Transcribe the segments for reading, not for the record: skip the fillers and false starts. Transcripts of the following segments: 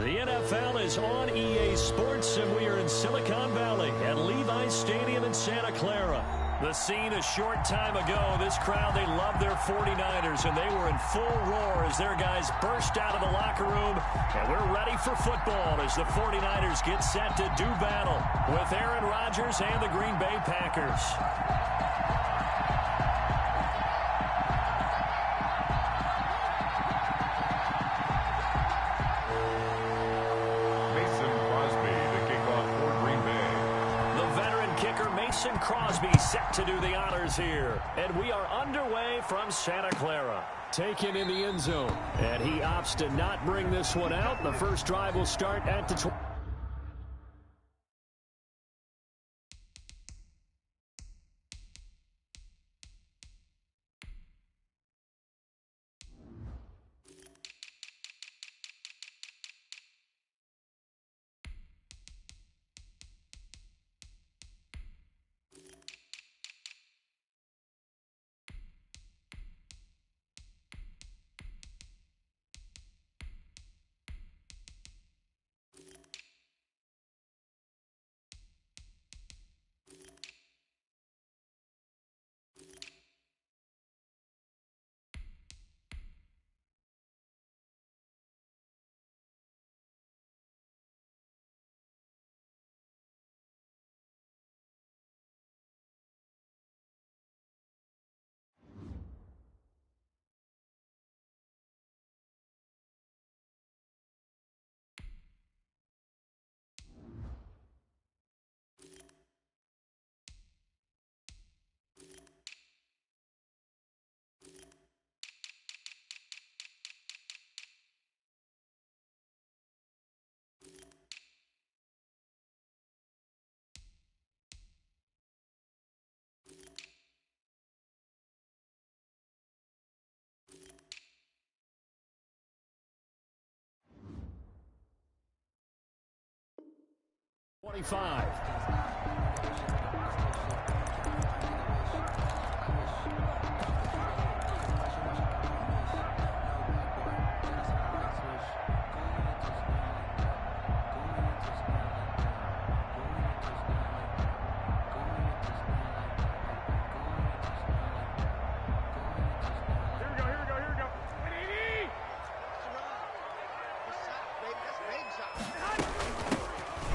The NFL is on EA Sports, and we are in Silicon Valley at Levi's Stadium in Santa Clara. The scene a short time ago, this crowd, they love their 49ers, and they were in full roar as their guys burst out of the locker room. And we're ready for football as the 49ers get set to do battle with Aaron Rodgers and the Green Bay Packers. Crosby set to do the honors here. And we are underway from Santa Clara. Taken in the end zone. And he opts to not bring this one out. The first drive will start at the 20.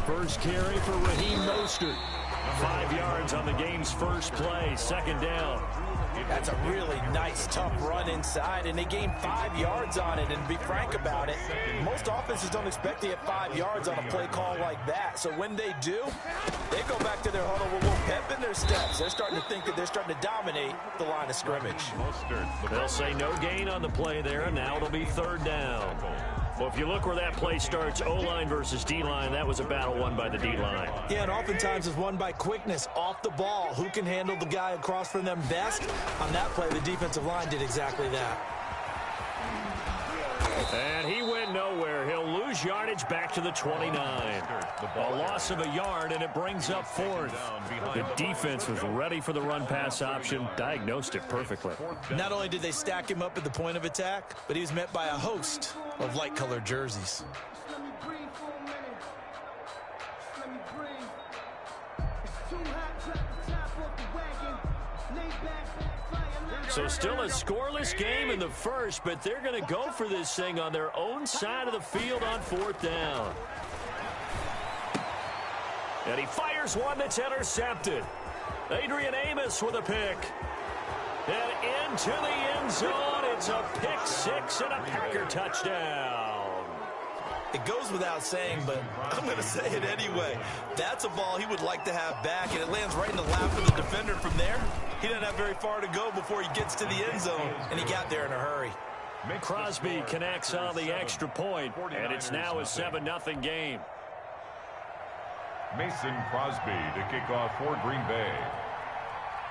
First carry for Raheem Mostert. 5 yards on the game's first play, second down. That's a really nice, tough run inside, and they gained 5 yards on it. And to be frank about it, most offenses don't expect to get 5 yards on a play call like that. So when they do, they go back to their huddle with a little pep in their steps. They're starting to think that they're starting to dominate the line of scrimmage. They'll say no gain on the play there, and now it'll be third down. Well, if you look where that play starts, O-line versus D-line, that was a battle won by the D-line. Yeah, and oftentimes it's won by quickness off the ball. Who can handle the guy across from them best? On that play, the defensive line did exactly that. And he went nowhere. He'll lose yardage back to the 29. A loss of a yard, and it brings up fourth. The defense was ready for the run-pass option, diagnosed it perfectly. Not only did they stack him up at the point of attack, but he was met by a host of light-colored jerseys. So still a scoreless game in the first, but they're going to go for this thing on their own side of the field on fourth down. And he fires one that's intercepted. Adrian Amos with a pick. And into the end zone, it's a pick six and a Packer touchdown. It goes without saying, but I'm going to say it anyway. That's a ball he would like to have back, and it lands right in the lap of the defender from there. He doesn't have very far to go before he gets to the end zone, and he got there in a hurry. Crosby connects on the extra point, and it's now a 7-0 game. Mason Crosby to kick off for Green Bay.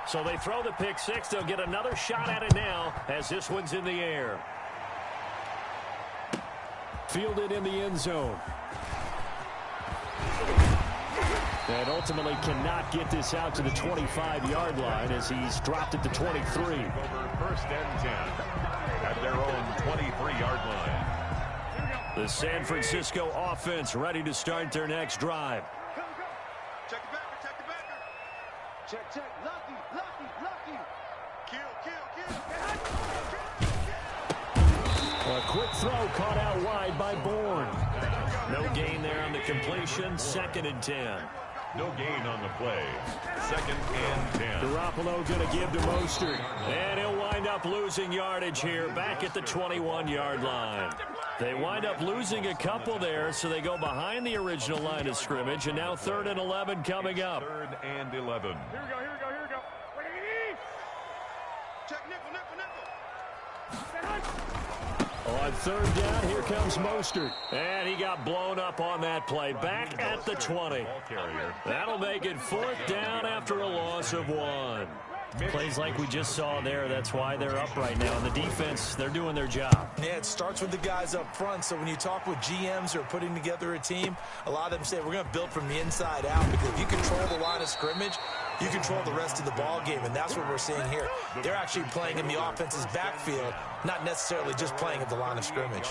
So they throw the pick six. They'll get another shot at it now as this one's in the air. Fielded in the end zone. And ultimately cannot get this out to the 25-yard line as he's dropped at the 23. Over first and 10 at their own 23-yard line. The San Francisco offense ready to start their next drive. Check the backer, check the backer. Check, check. Lucky, lucky, lucky. Kill, kill, kill. A quick throw caught out wide by Bourne. No gain there on the completion. 2nd and 10. No gain on the play. 2nd and 10. Garoppolo going to give to Mostert. And he'll wind up losing yardage here back at the 21-yard line. They wind up losing a couple there, so they go behind the original line of scrimmage, and now 3rd and 11 coming up. 3rd and 11. Here we go, here we go, here we go. Check nickel, nickel, nickel. On 3rd down, here comes Mostert. And he got blown up on that play. Back at the 20. That'll make it 4th down after a loss of 1. Plays like we just saw there. That's why they're up right now. And the defense, they're doing their job. Yeah, it starts with the guys up front. So when you talk with GMs who are putting together a team, a lot of them say we're going to build from the inside out, because if you control the line of scrimmage, you control the rest of the ball game, and that's what we're seeing here. They're actually playing in the offense's backfield, not necessarily just playing at the line of scrimmage.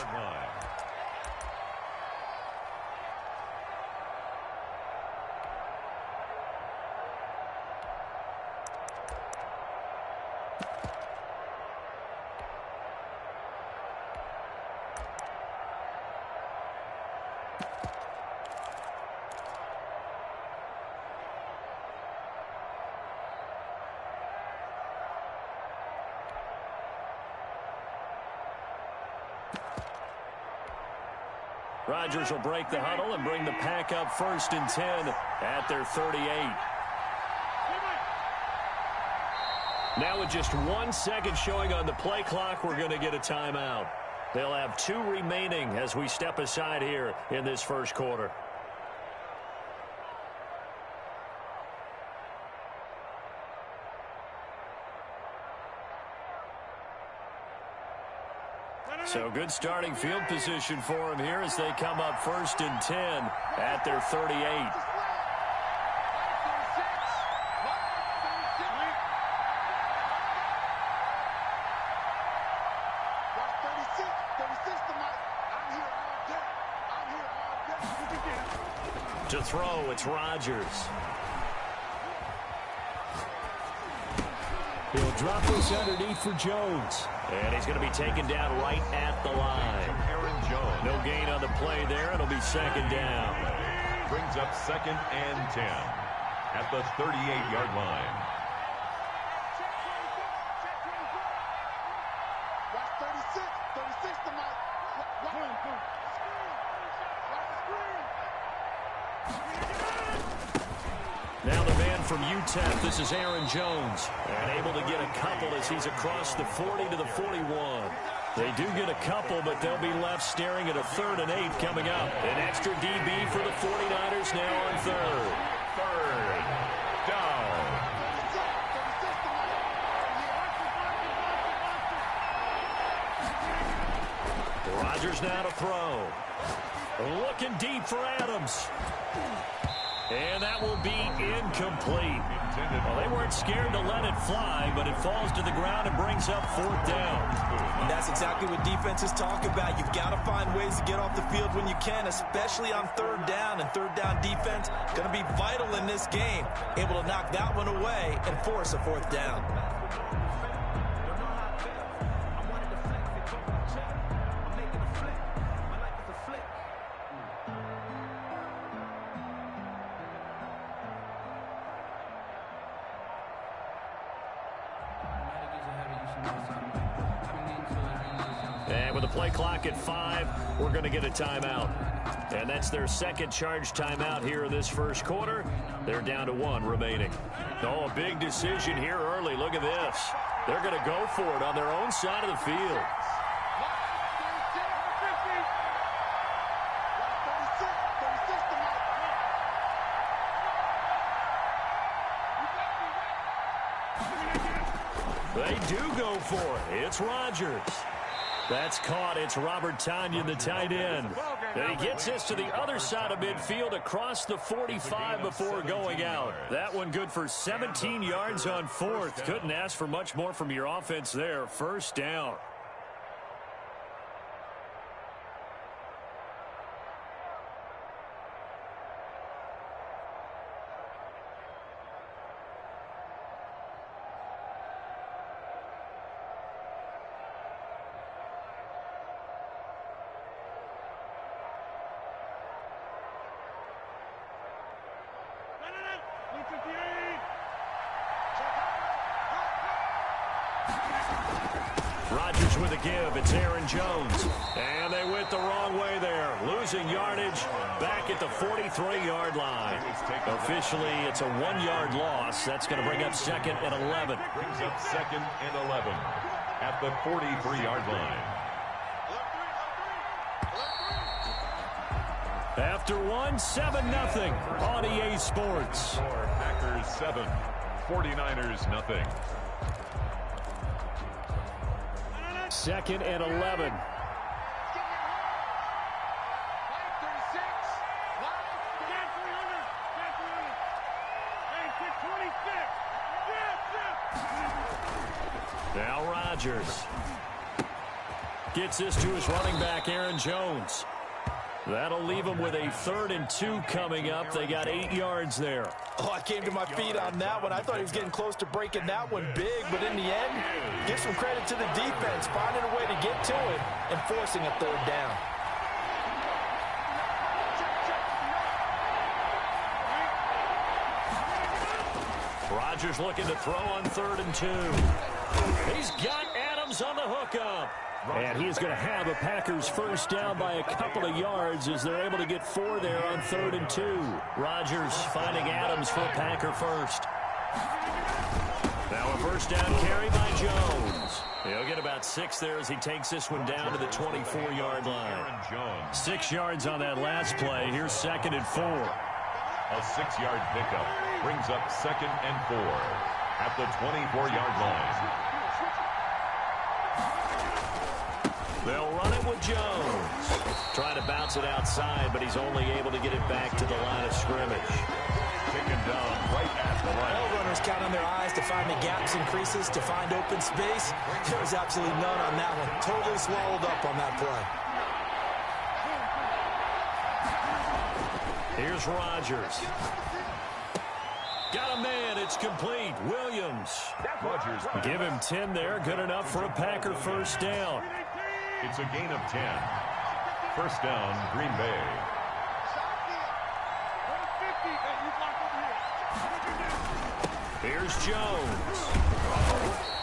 Rodgers will break the huddle and bring the pack up 1st and 10 at their 38. Now with just 1 second showing on the play clock, we're going to get a timeout. They'll have 2 remaining as we step aside here in this first quarter. So good starting field position for him here as they come up 1st and 10 at their 38. To throw, it's Rodgers. He'll drop this underneath for Jones. And he's going to be taken down right at the line. Aaron Jones. No gain on the play there. It'll be 2nd down. Brings up 2nd and 10 at the 38-yard line. Now the man from UTEP, this is Aaron Jones, and able to get a couple as he's across the 40 to the 41. They do get a couple, but they'll be left staring at a 3rd and 8 coming up. An extra DB for the 49ers now on 3rd. 3rd down. Rodgers now to throw. Looking deep for Adams. And that will be incomplete. Well, they weren't scared to let it fly, but it falls to the ground and brings up 4th down. And that's exactly what defenses talk about. You've got to find ways to get off the field when you can, especially on 3rd down. And 3rd down defense going to be vital in this game. Able to knock that one away and force a 4th down. And with the play clock at 5, we're going to get a timeout. And that's their 2nd charge timeout here in this first quarter. They're down to 1 remaining. Oh, a big decision here early. Look at this. They're going to go for it on their own side of the field. They do go for it. It's Rodgers. That's caught. It's Robert Tonyan, the tight end. And he gets this to the other side of midfield across the 45 before going out. That one good for 17 yards on 4th. Couldn't ask for much more from your offense there. 1st down. with a give. It's Aaron Jones. And they went the wrong way there. Losing yardage back at the 43-yard line. Officially, it's a 1-yard loss. That's going to bring up 2nd and 11. Brings up 2nd and 11 at the 43-yard line. After 7-0 on EA Sports. Packers 7, 49ers nothing. 2nd and 11. Now Rodgers gets this to his running back, Aaron Jones. That'll leave him with a 3rd and 2 coming up. They got 8 yards there. Oh, I came to my feet on that one. I thought he was getting close to breaking that one big, but in the end, give some credit to the defense, finding a way to get to it and forcing a 3rd down. Rodgers looking to throw on 3rd and 2. He's got Adams on the hookup. And he's going to have a Packers first down by a couple of yards as they're able to get 4 there on 3rd and 2. Rodgers finding Adams for a Packer first. Now a first down carry by Jones. He'll get about 6 there as he takes this one down to the 24-yard line. 6 yards on that last play. Here's 2nd and 4. A 6-yard pickup brings up 2nd and 4 at the 24-yard line. They'll run it with Jones. Trying to bounce it outside, but he's only able to get it back to the line of scrimmage. Taken down right at the line. All runners count on their eyes to find the gaps and creases, to find open space. There was absolutely none on that one. Totally swallowed up on that play. Here's Rodgers. Got a man. It's complete. Williams. Rodgers. Give him 10 there. Good enough for a Packer first down. It's a gain of 10. First down, Green Bay. Here's Jones.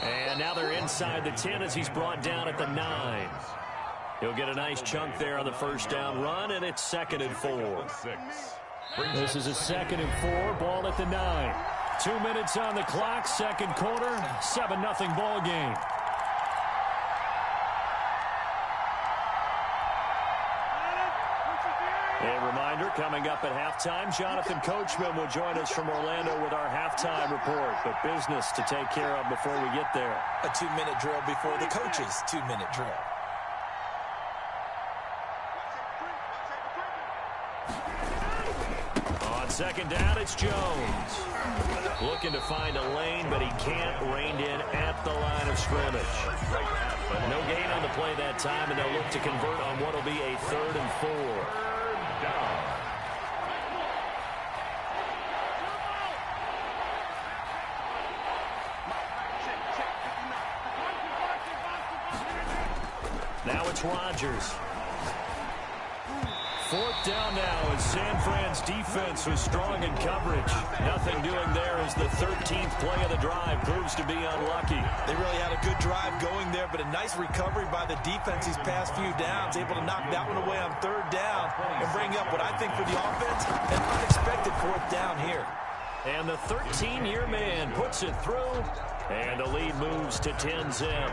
And now they're inside the 10 as he's brought down at the 9. He'll get a nice chunk there on the first down run, and it's 2nd and 4. This is a 2nd and 4, ball at the 9. 2 minutes on the clock, second quarter, 7-0 ball game. A reminder, coming up at halftime, Jonathan Coachman will join us from Orlando with our halftime report. But business to take care of before we get there. A 2-minute drill before the coach's 2-minute drill. On second down, it's Jones. Looking to find a lane, but he can't. Reined in at the line of scrimmage. No gain on the play that time, and they'll look to convert on what will be a 3rd and 4. Now it's Rodgers. 4th down now as San Fran's defense was strong in coverage. Nothing doing there as the 13th play of the drive proves to be unlucky. They really had a good drive going there, but a nice recovery by the defense these past few downs, able to knock that one away on 3rd down and bring up what I think for the offense, an unexpected 4th down here. And the 13-year man puts it through, and the lead moves to 10-zip.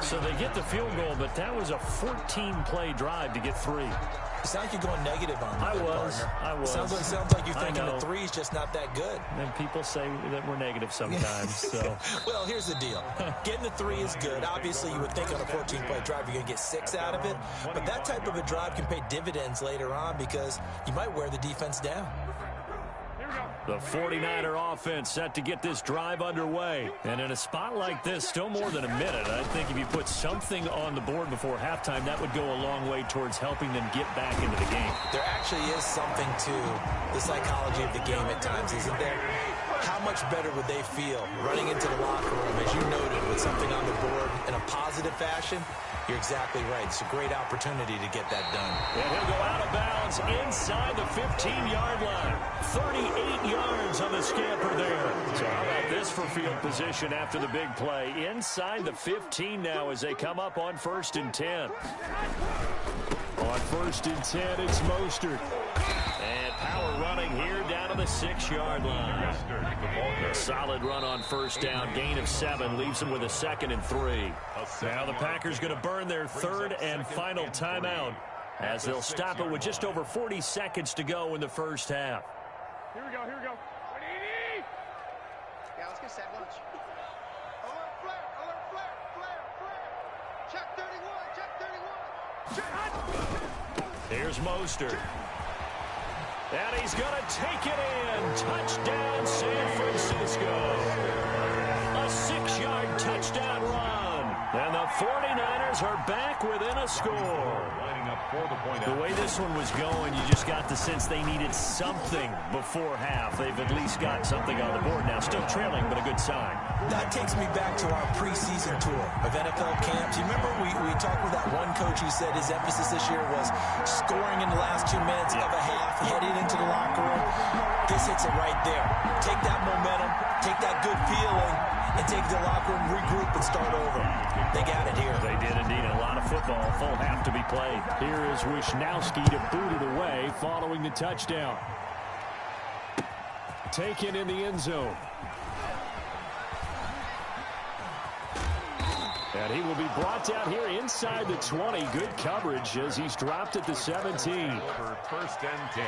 So they get the field goal, but that was a 14-play drive to get 3. You sound like you're going negative on that, I was. Sounds like you're thinking the 3's just not that good. And people say that we're negative sometimes. So. Well, here's the deal. Getting the 3 is good. Obviously, you would think on a 14-play drive you're going to get 6 out of it. But that type of a drive can pay dividends later on because you might wear the defense down. The 49er offense set to get this drive underway. And in a spot like this, still more than a minute, I think if you put something on the board before halftime, that would go a long way towards helping them get back into the game. There actually is something to the psychology of the game at times, isn't there? How much better would they feel running into the locker room, as you noted, with something on the board in a positive fashion? You're exactly right. It's a great opportunity to get that done. And he'll go out of bounds inside the 15-yard line. 38 yards on the scamper there. So how about this for field position after the big play? Inside the 15 now as they come up on 1st and 10. On 1st and 10, it's Mostert. And power running here down to the 6-yard line. Solid run on 1st down. Gain of 7 leaves them with a 2nd and 3. Now the Packers going to burn their 3rd and final timeout as they'll stop it with just over 40 seconds to go in the first half. Here we go, here we go. Yeah, let's get set lunch. Alert flare, alert flare, flare, flare. Check 31, check 31. Here's Mostert. And he's going to take it in. Touchdown, San Francisco. A 6-yard touchdown run. And the 49ers are back within a score. The way this one was going, you just got the sense they needed something before half. They've at least got something on the board now. Still trailing, but a good sign. That takes me back to our preseason tour of NFL camps. You remember we talked with that one coach who said his emphasis this year was scoring in the last 2 minutes of a half, heading into the locker room. This hits it right there. Take that momentum, take that good feeling, and take the locker room, regroup, and start over. They got it here. They did indeed. A lot of football, full half to be played. Here is Wisnowski to boot it away following the touchdown. Taken in the end zone. And he will be brought down here inside the 20. Good coverage as he's dropped at the 17. For 1st and 10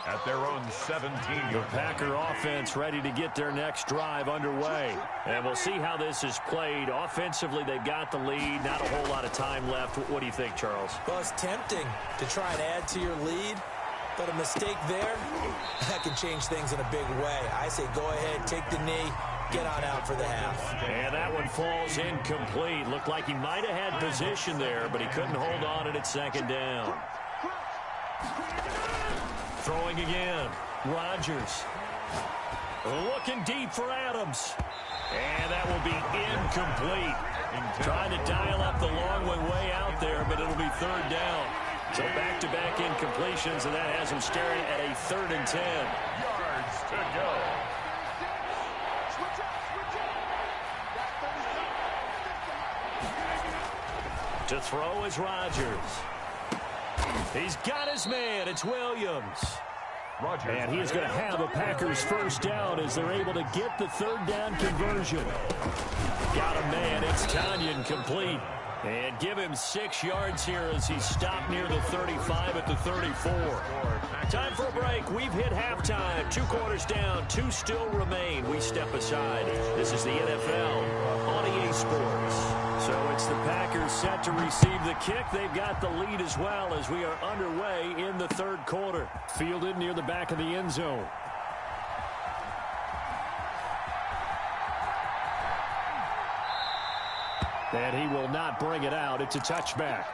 at their own 17. The Packer offense ready to get their next drive underway. And we'll see how this is played. Offensively, they've got the lead. Not a whole lot of time left. What do you think, Charles? Well, it's tempting to try and add to your lead, but a mistake there, that can change things in a big way. I say go ahead, take the knee, get on out for the half. And that one falls incomplete. Looked like he might have had position there, but he couldn't hold on it at 2nd down. Throwing again. Rodgers. Looking deep for Adams. And that will be incomplete. Trying to dial up the long way out there, but it'll be 3rd down. So back-to-back incompletions, and that has him staring at a 3rd and 10. Yards to go. To throw is Rodgers. He's got his man. It's Williams. And he is going to have a Packers 1st down as they're able to get the 3rd down conversion. Got a man. It's Tanyan complete. And give him 6 yards here as he's stopped near the 35 at the 34. Time for a break. We've hit halftime. 2 quarters down. 2 still remain. We step aside. This is the NFL on EA Sports. So it's the Packers set to receive the kick. They've got the lead as well as we are underway in the 3rd quarter. Fielded near the back of the end zone. And he will not bring it out. It's a touchback.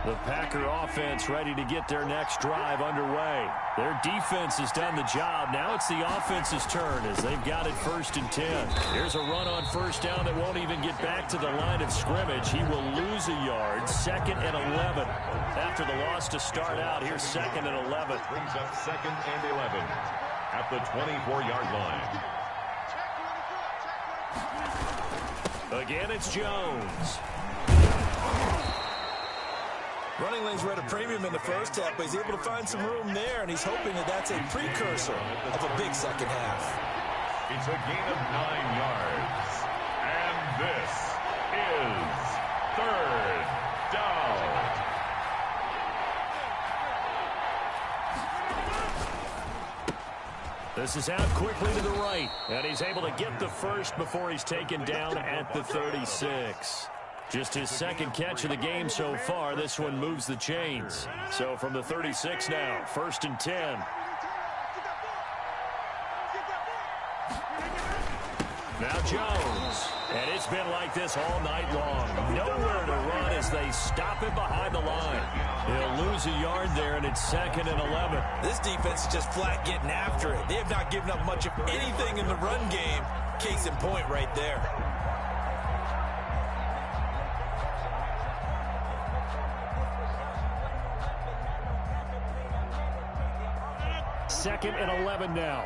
The Packer offense ready to get their next drive underway. Their defense has done the job. Now it's the offense's turn as they've got it 1st and 10. Here's a run on 1st down that won't even get back to the line of scrimmage. He will lose a yard. 2nd and 11. After the loss to start out, here's 2nd and 11. Brings up 2nd and 11 at the 24-yard line. Again, it's Jones. Running lanes were at a premium in the first half, but he's able to find some room there, and he's hoping that that's a precursor of a big second half. It's a gain of 9 yards. And this is 3rd down. This is out quickly to the right, and he's able to get the first before he's taken down at the 36. Just his 2nd catch of the game so far. This one moves the chains. So from the 36 now, 1st and 10. Now Jones. And it's been like this all night long. Nowhere to run as they stop him behind the line. He'll lose a yard there, and it's 2nd and 11. This defense is just flat getting after it. They have not given up much of anything in the run game. Case in point right there. Second and 11 now.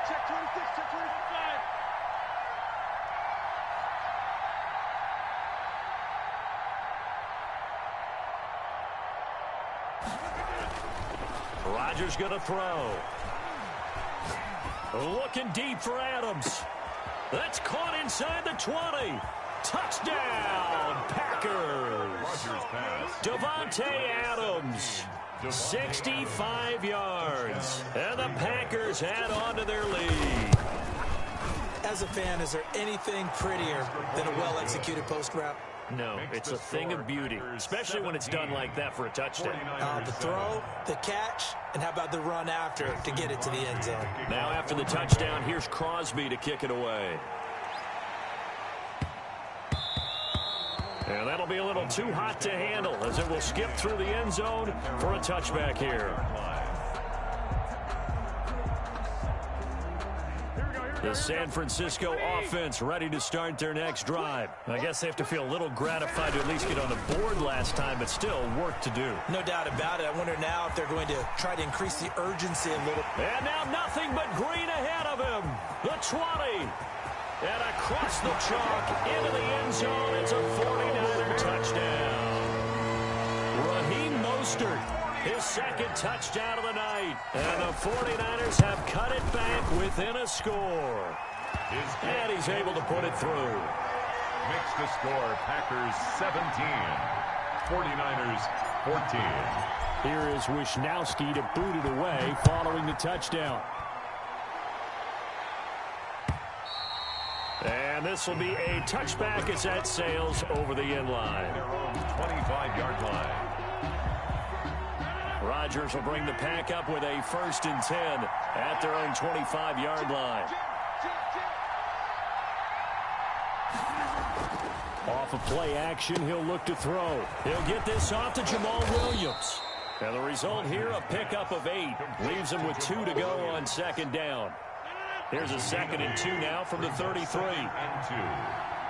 Check 26, check 25. Rodgers going to throw. Looking deep for Adams. That's caught inside the 20. Touchdown, Packers. Davante Adams, 65 yards. And the Packers add on to their lead. As a fan, is there anything prettier than a well-executed post route? No, it's a thing of beauty, especially when it's done like that for a touchdown. The throw, the catch, and how about the run after to get it to the end zone? Now after the touchdown, here's Crosby to kick it away. And that'll be a little too hot to handle as it will skip through the end zone for a touchback here. The San Francisco offense ready to start their next drive. I guess they have to feel a little gratified to at least get on the board last time, but still work to do. No doubt about it. I wonder now if they're going to try to increase the urgency a little. And now nothing but green ahead of him. The 20. And across the chalk into the end zone. It's a 49er touchdown. Raheem Mostert, his second touchdown of the night. And the 49ers have cut it back within a score. And he's able to put it through. Makes the score Packers 17, 49ers 14. Here is Wisnowski to boot it away following the touchdown. And this will be a touchback as that sails over the end line. Their own 25-yard line. Rodgers will bring the pack up with a 1st and 10 at their own 25-yard line. Off of play action, he'll look to throw. He'll get this off to Jamal Williams. And the result here, a pickup of 8. Leaves him with 2 to go on 2nd down. Here's a 2nd and 2 now from the 33. 2nd and 2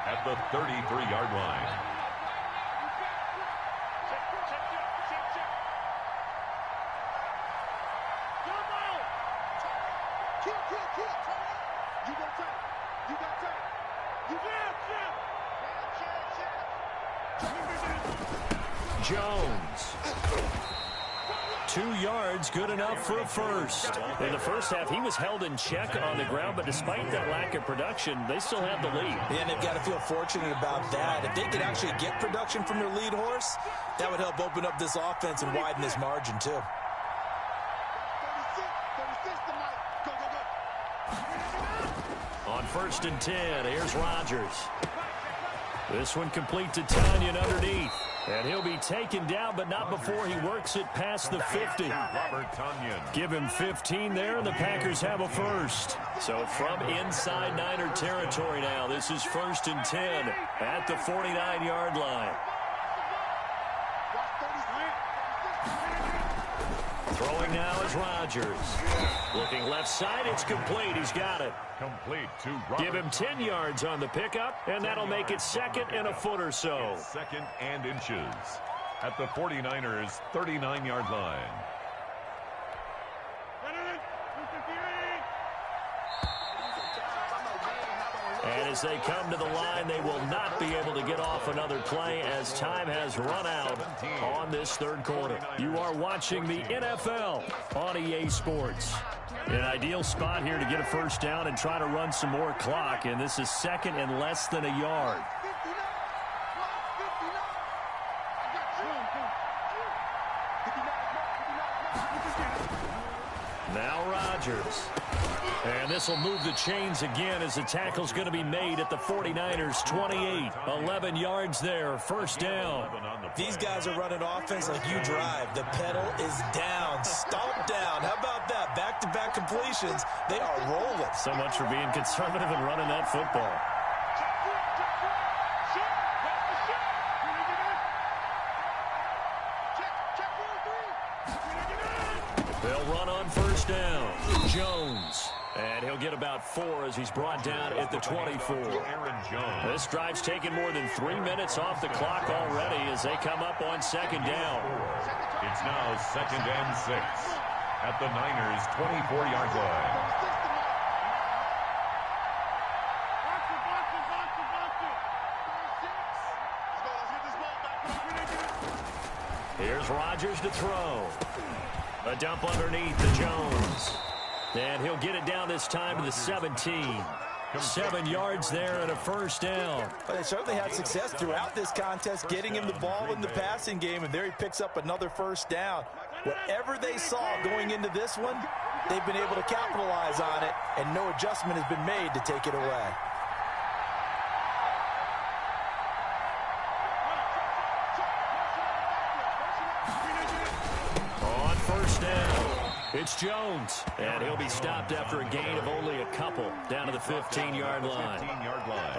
at the 33-yard line. Jones. 2 yards, good enough for a first. In the first half, he was held in check on the ground, but despite that lack of production, they still have the lead. Yeah, and they've got to feel fortunate about that. If they could actually get production from their lead horse, that would help open up this offense and widen this margin, too. 36 tonight. Go, go, go. On 1st and 10, here's Rodgers. This one complete to Tanyan underneath. And he'll be taken down, but not before he works it past the 50. Robert Tanyan. Give him 15 there, and the Packers have a first. So from inside Niner territory now, this is 1st and 10 at the 49-yard line. Throwing now is Rodgers. Looking left side, it's complete. He's got it. Complete to Robert. Give him 10 yards on the pickup, and that'll make it 2nd and a foot or so. 2nd and inches at the 49ers' 39-yard line. And as they come to the line, they will not be able to get off another play as time has run out on this 3rd quarter. You are watching the NFL on EA Sports. An ideal spot here to get a first down and try to run some more clock, and this is 2nd and less than a yard. Now Rodgers. And And this will move the chains again as the tackle's going to be made at the 49ers 28. 11 yards there, first down. These guys are running offense like you drive. The pedal is down, stomp down. How about that? Back-to-back completions. They are rolling. So much for being conservative and running that football. They'll run on first down. Jones. And he'll get about 4 as he's brought down at the 24. This drive's taken more than 3 minutes off the clock already as they come up on second down. It's now 2nd and 6 at the Niners' 24-yard line. Here's Rodgers to throw. A dump underneath to Jones. And he'll get it down this time to the 17. 7 yards there and a first down. But they certainly had success throughout this contest getting him the ball in the passing game, and there he picks up another first down. Whatever they saw going into this one, they've been able to capitalize on it, and no adjustment has been made to take it away. On first down, it's Jones, and he'll be stopped after a gain of only a couple down to the 15-yard line.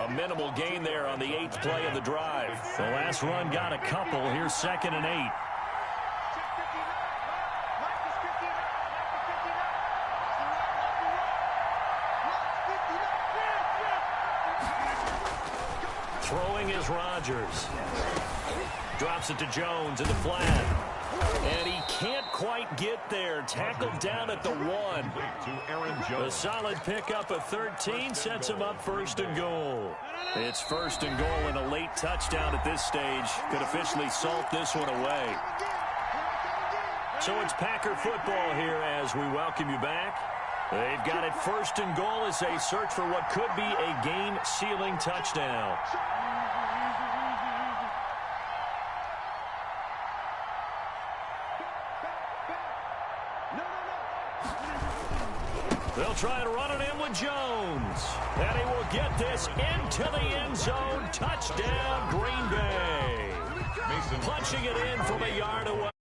A minimal gain there on the 8th play of the drive. The last run got a couple. Here's 2nd and 8. Throwing is Rodgers. Drops it to Jones in the flat. And he can't quite get there. Tackled down at the 1. A solid pickup of 13 sets him up 1st and goal. It's 1st and goal, and a late touchdown at this stage could officially salt this one away. So it's Packer football here as we welcome you back. They've got it 1st and goal as they search for what could be a game-sealing touchdown. They'll try to run it in with Jones. And he will get this into the end zone. Touchdown, Green Bay. Punching it in from a yard away.